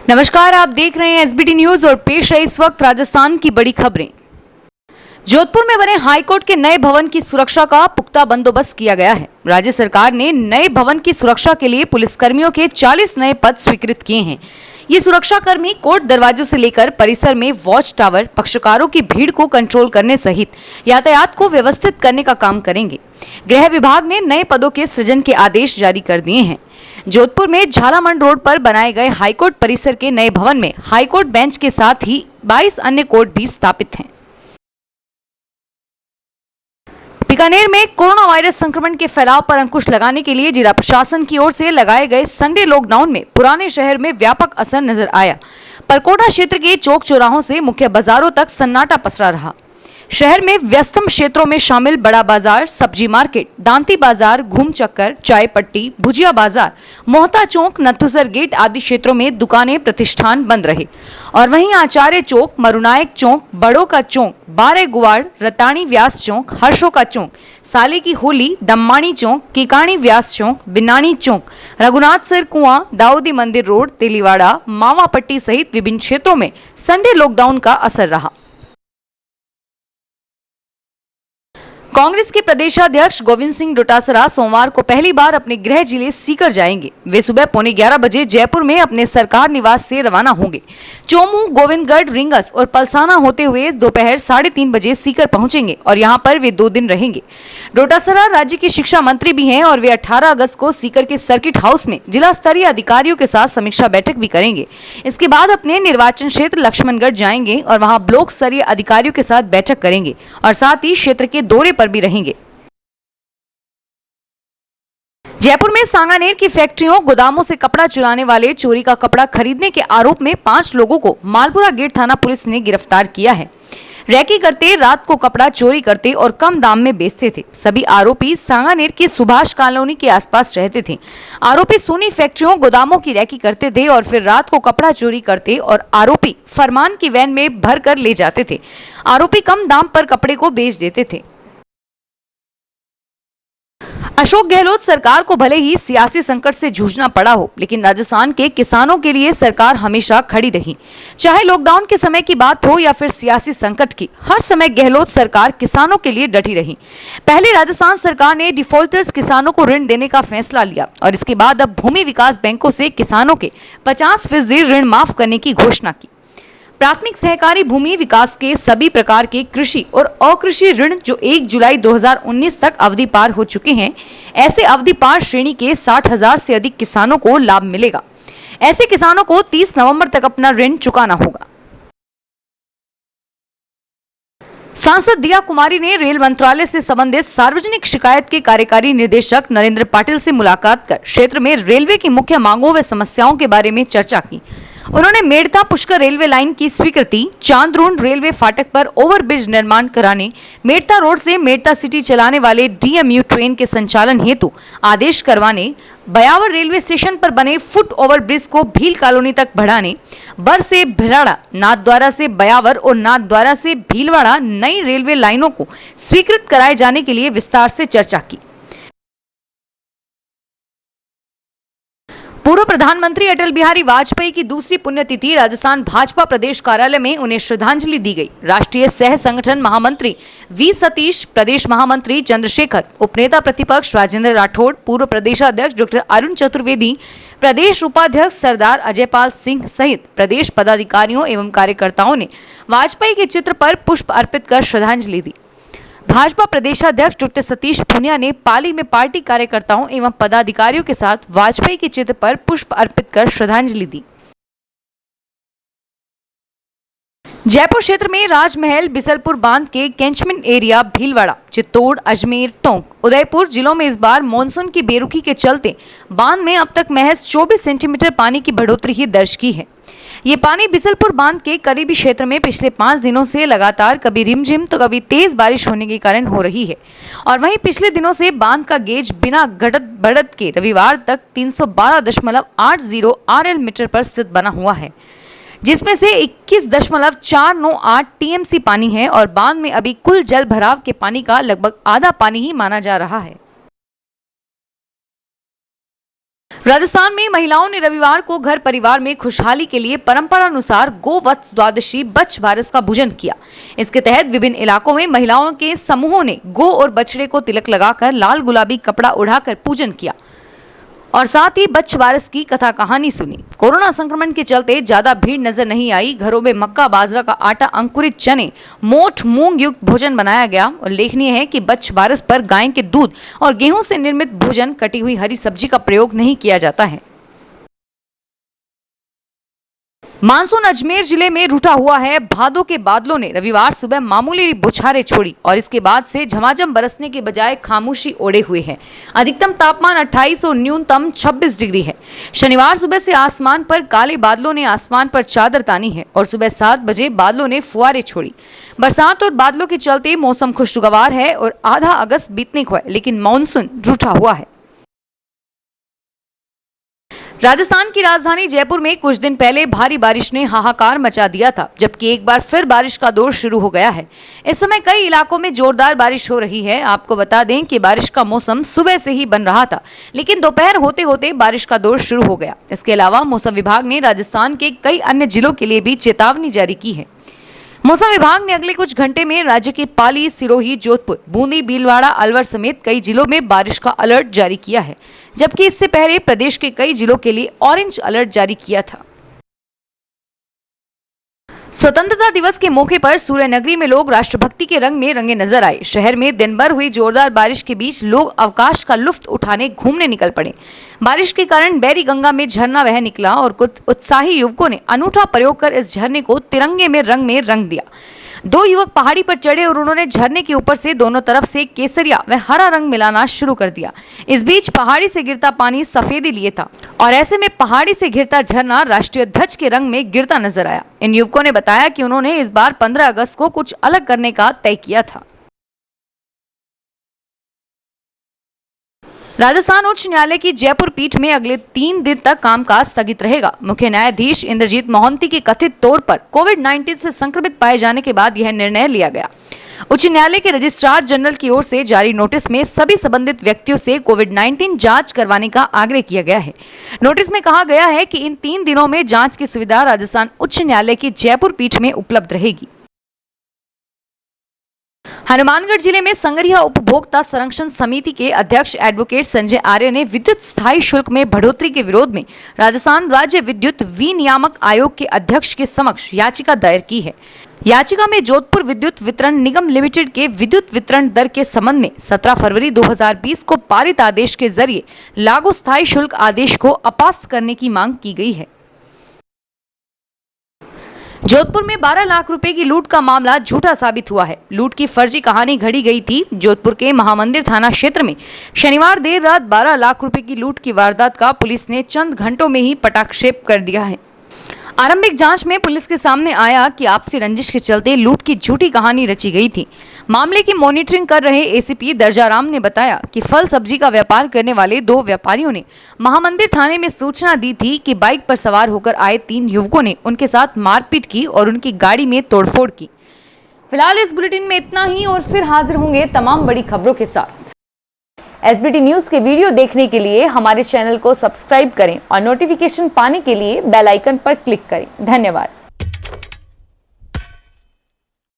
नमस्कार, आप देख रहे हैं एसबीटी न्यूज और पेश है इस वक्त राजस्थान की बड़ी खबरें। जोधपुर में बने हाईकोर्ट के नए भवन की सुरक्षा का पुख्ता बंदोबस्त किया गया है। राज्य सरकार ने नए भवन की सुरक्षा के लिए पुलिसकर्मियों के 40 नए पद स्वीकृत किए हैं। ये सुरक्षा कर्मी कोर्ट दरवाजों से लेकर परिसर में वॉच टावर, पक्षकारों की भीड़ को कंट्रोल करने सहित यातायात को व्यवस्थित करने का काम करेंगे। गृह विभाग ने नए पदों के सृजन के आदेश जारी कर दिए हैं। जोधपुर में झालामंड रोड पर बनाए गए हाईकोर्ट परिसर के नए भवन में हाईकोर्ट बेंच के साथ ही 22 अन्य कोर्ट भी स्थापित हैं। बीकानेर में कोरोना वायरस संक्रमण के फैलाव पर अंकुश लगाने के लिए जिला प्रशासन की ओर से लगाए गए संडे लॉकडाउन में पुराने शहर में व्यापक असर नजर आया। परकोटा क्षेत्र के चौक चौराहों से मुख्य बाजारों तक सन्नाटा पसरा रहा। शहर में व्यस्तम क्षेत्रों में शामिल बड़ा बाजार, सब्जी मार्केट, दांती बाजार, घूम चक्कर, चाय पट्टी, भुजिया बाजार, मोहता चौक, नथुसर गेट आदि क्षेत्रों में दुकानें, प्रतिष्ठान बंद रहे और वहीं आचार्य चौक, मरुनायक चौक, बड़ों का चौक, बारे गुवाड़, रतानी व्यास चौक, हर्षों का चौक, साले की होली, दम्मानी चौक, किकाणी व्यास चौक, बिनानी चौक, रघुनाथ सर कुआं, दाऊदी मंदिर रोड, तेलीवाड़ा, मावा पट्टी सहित विभिन्न क्षेत्रों में संडे लॉकडाउन का असर रहा। कांग्रेस के प्रदेशाध्यक्ष गोविंद सिंह डोटासरा सोमवार को पहली बार अपने गृह जिले सीकर जाएंगे। वे सुबह 11:15 बजे जयपुर में अपने सरकार निवास से रवाना होंगे। चोमू, गोविंदगढ़, रिंगस और पलसाना होते हुए दोपहर 3:30 बजे सीकर पहुंचेंगे और यहां पर वे 2 दिन रहेंगे। डोटासरा राज्य के शिक्षा मंत्री भी हैं और वे 18 अगस्त को सीकर के सर्किट हाउस में जिला स्तरीय अधिकारियों के साथ समीक्षा बैठक भी करेंगे। इसके बाद अपने निर्वाचन क्षेत्र लक्ष्मणगढ़ जाएंगे और वहां ब्लॉक स्तरीय अधिकारियों के साथ बैठक करेंगे और साथ ही क्षेत्र के दौरे पर भी रहेंगे। जयपुर में सांगानेर की फैक्ट्रियों, गोदामों से कपड़ा चुराने वाले चोरी का कपड़ा खरीदने के आरोप में 5 लोगों को मालपुरा गेट थाना पुलिस ने गिरफ्तार किया है। रैकी करते, रात को कपड़ा चोरी करते और कम दाम में बेचते थे। सभी आरोपी सांगानेर के सुभाष कॉलोनी के आसपास रहते थे। आरोपी सोनी फैक्ट्रियों, गोदामों की रैकी करते थे और फिर रात को कपड़ा चोरी करते और आरोपी फरमान की वैन में भर कर ले जाते थे। आरोपी कम दाम पर कपड़े को बेच देते थे। अशोक गहलोत सरकार को भले ही सियासी संकट से जूझना पड़ा हो, लेकिन राजस्थान के किसानों के लिए सरकार हमेशा खड़ी रही। चाहे लॉकडाउन के समय की बात हो या फिर सियासी संकट की, हर समय गहलोत सरकार किसानों के लिए डटी रही। पहले राजस्थान सरकार ने डिफॉल्टर्स किसानों को ऋण देने का फैसला लिया और इसके बाद अब भूमि विकास बैंकों से किसानों के 50% ऋण माफ करने की घोषणा की। प्राथमिक सहकारी भूमि विकास के सभी प्रकार के कृषि और अकृषि ऋण जो 1 जुलाई 2019 तक अवधि पार हो चुके हैं, ऐसे अवधि पार श्रेणी के 60,000 से अधिक किसानों को लाभ मिलेगा। ऐसे किसानों को 30 नवंबर तक अपना ऋण चुकाना होगा। सांसद दिया कुमारी ने रेल मंत्रालय से संबंधित सार्वजनिक शिकायत के कार्यकारी निदेशक नरेंद्र पाटिल से मुलाकात कर क्षेत्र में रेलवे की मुख्य मांगों व समस्याओं के बारे में चर्चा की। उन्होंने मेड़ता पुष्कर रेलवे लाइन की स्वीकृति, चांदरोड रेलवे फाटक पर ओवरब्रिज निर्माण कराने, मेड़ता रोड से मेड़ता सिटी चलाने वाले डीएमयू ट्रेन के संचालन हेतु आदेश करवाने, बयावर रेलवे स्टेशन पर बने फुट ओवरब्रिज को भील कॉलोनी तक बढ़ाने, बर से भिराड़ा, नाथद्वारा से बयावर और नाथद्वारा से भीलवाड़ा नई रेलवे लाइनों को स्वीकृत कराए जाने के लिए विस्तार से चर्चा की। पूर्व प्रधानमंत्री अटल बिहारी वाजपेयी की दूसरी पुण्यतिथि राजस्थान भाजपा प्रदेश कार्यालय में उन्हें श्रद्धांजलि दी गई। राष्ट्रीय सह संगठन महामंत्री वी सतीश, प्रदेश महामंत्री चंद्रशेखर, उपनेता प्रतिपक्ष राजेंद्र राठौड़, पूर्व प्रदेशाध्यक्ष डॉक्टर अरुण चतुर्वेदी, प्रदेश उपाध्यक्ष सरदार अजयपाल सिंह सहित प्रदेश पदाधिकारियों एवं कार्यकर्ताओं ने वाजपेयी के चित्र पर पुष्प अर्पित कर श्रद्धांजलि दी। भाजपा प्रदेशाध्यक्ष डॉक्टर सतीश पूनिया ने पाली में पार्टी कार्यकर्ताओं एवं पदाधिकारियों के साथ वाजपेयी के चित्र पर पुष्प अर्पित कर श्रद्धांजलि दी। जयपुर क्षेत्र में राजमहल, बिसलपुर बांध के कैंचमेंट एरिया, भीलवाड़ा, चित्तौड़, अजमेर, टोंक, उदयपुर जिलों में इस बार मानसून की बेरुखी के चलते बांध में अब तक महज 24 सेंटीमीटर पानी की बढ़ोतरी ही दर्ज की है। ये पानी बिसलपुर बांध के करीबी क्षेत्र में पिछले 5 दिनों से लगातार कभी रिमझिम तो कभी तेज बारिश होने के कारण हो रही है और वहीं पिछले दिनों से बांध का गेज बिना घटत बढ़त के रविवार तक 312.80 RL मीटर पर स्थित बना हुआ है, जिसमें से 21.498 टीएमसी पानी है और बांध में अभी कुल जल भराव के पानी का लगभग आधा पानी ही माना जा रहा है। राजस्थान में महिलाओं ने रविवार को घर परिवार में खुशहाली के लिए परंपरानुसार गोवत्स द्वादशी बच्छ बारस का पूजन किया। इसके तहत विभिन्न इलाकों में महिलाओं के समूहों ने गो और बछड़े को तिलक लगाकर लाल गुलाबी कपड़ा उड़ाकर पूजन किया और साथ ही बच्छ बारस की कथा कहानी सुनी। कोरोना संक्रमण के चलते ज्यादा भीड़ नजर नहीं आई। घरों में मक्का, बाजरा का आटा, अंकुरित चने, मोठ, मूंग युक्त भोजन बनाया गया। उल्लेखनीय है कि बच्छ बारस पर गाय के दूध और गेहूं से निर्मित भोजन, कटी हुई हरी सब्जी का प्रयोग नहीं किया जाता है। मानसून अजमेर जिले में रूठा हुआ है। भादों के बादलों ने रविवार सुबह मामूली बौछारें छोड़ी और इसके बाद से झमाझम बरसने के बजाय खामोशी ओढ़े हुए है। अधिकतम तापमान 28 और न्यूनतम 26 डिग्री है। शनिवार सुबह से आसमान पर काले बादलों ने आसमान पर चादर तानी है और सुबह 7 बजे बादलों ने फुहारें छोड़ी। बरसात और बादलों के चलते मौसम खुशगवार है और आधा अगस्त बीतने को है, लेकिन मानसून रूठा हुआ है। राजस्थान की राजधानी जयपुर में कुछ दिन पहले भारी बारिश ने हाहाकार मचा दिया था, जबकि एक बार फिर बारिश का दौर शुरू हो गया है। इस समय कई इलाकों में जोरदार बारिश हो रही है। आपको बता दें कि बारिश का मौसम सुबह से ही बन रहा था, लेकिन दोपहर होते होते बारिश का दौर शुरू हो गया। इसके अलावा मौसम विभाग ने राजस्थान के कई अन्य जिलों के लिए भी चेतावनी जारी की है। मौसम विभाग ने अगले कुछ घंटे में राज्य के पाली, सिरोही, जोधपुर, बूंदी, भीलवाड़ा, अलवर समेत कई जिलों में बारिश का अलर्ट जारी किया है, जबकि इससे पहले प्रदेश के कई जिलों के लिए ऑरेंज अलर्ट जारी किया था। स्वतंत्रता दिवस के मौके पर सूर्यनगरी में लोग राष्ट्रभक्ति के रंग में रंगे नजर आए। शहर में दिन भर हुई जोरदार बारिश के बीच लोग अवकाश का लुत्फ उठाने घूमने निकल पड़े। बारिश के कारण बैरी गंगा में झरना बह निकला और कुछ उत्साही युवकों ने अनूठा प्रयोग कर इस झरने को तिरंगे में रंग दिया। 2 युवक पहाड़ी पर चढ़े और उन्होंने झरने के ऊपर से दोनों तरफ से केसरिया व हरा रंग मिलाना शुरू कर दिया। इस बीच पहाड़ी से गिरता पानी सफेदी लिए था और ऐसे में पहाड़ी से गिरता झरना राष्ट्रीय ध्वज के रंग में गिरता नजर आया। इन युवकों ने बताया कि उन्होंने इस बार 15 अगस्त को कुछ अलग करने का तय किया था। राजस्थान उच्च न्यायालय की जयपुर पीठ में अगले 3 दिन तक कामकाज स्थगित रहेगा। मुख्य न्यायाधीश इंद्रजीत मोहंती के कथित तौर पर कोविड-19 से संक्रमित पाए जाने के बाद यह निर्णय लिया गया। उच्च न्यायालय के रजिस्ट्रार जनरल की ओर से जारी नोटिस में सभी संबंधित व्यक्तियों से कोविड-19 जांच करवाने का आग्रह किया गया है। नोटिस में कहा गया है कि इन 3 दिनों में जांच की सुविधा राजस्थान उच्च न्यायालय की जयपुर पीठ में उपलब्ध रहेगी। हनुमानगढ़ जिले में संगरिया उपभोक्ता संरक्षण समिति के अध्यक्ष एडवोकेट संजय आर्य ने विद्युत स्थायी शुल्क में बढ़ोतरी के विरोध में राजस्थान राज्य विद्युत विनियामक आयोग के अध्यक्ष के समक्ष याचिका दायर की है। याचिका में जोधपुर विद्युत वितरण निगम लिमिटेड के विद्युत वितरण दर के संबंध में 17 फरवरी 2020 को पारित आदेश के जरिए लागू स्थायी शुल्क आदेश को अपास्त करने की मांग की गई है। जोधपुर में 12 लाख रुपए की लूट का मामला झूठा साबित हुआ है। लूट की फर्जी कहानी घड़ी गई थी। जोधपुर के महामंदिर थाना क्षेत्र में शनिवार देर रात 12 लाख रुपए की लूट की वारदात का पुलिस ने चंद घंटों में ही पटाक्षेप कर दिया है। आरंभिक जांच में पुलिस के सामने आया कि आपसी रंजिश के चलते लूट की झूठी कहानी रची गई थी। मामले की मॉनिटरिंग कर रहे एसीपी दर्जाराम ने बताया कि फल सब्जी का व्यापार करने वाले 2 व्यापारियों ने महामंदिर थाने में सूचना दी थी कि बाइक पर सवार होकर आए 3 युवकों ने उनके साथ मारपीट की और उनकी गाड़ी में तोड़फोड़ की। फिलहाल इस बुलेटिन में इतना ही और फिर हाजिर होंगे तमाम बड़ी खबरों के साथ। एसबीटी न्यूज के वीडियो देखने के लिए हमारे चैनल को सब्सक्राइब करें और नोटिफिकेशन पाने के लिए बेल आइकन पर क्लिक करें। धन्यवाद।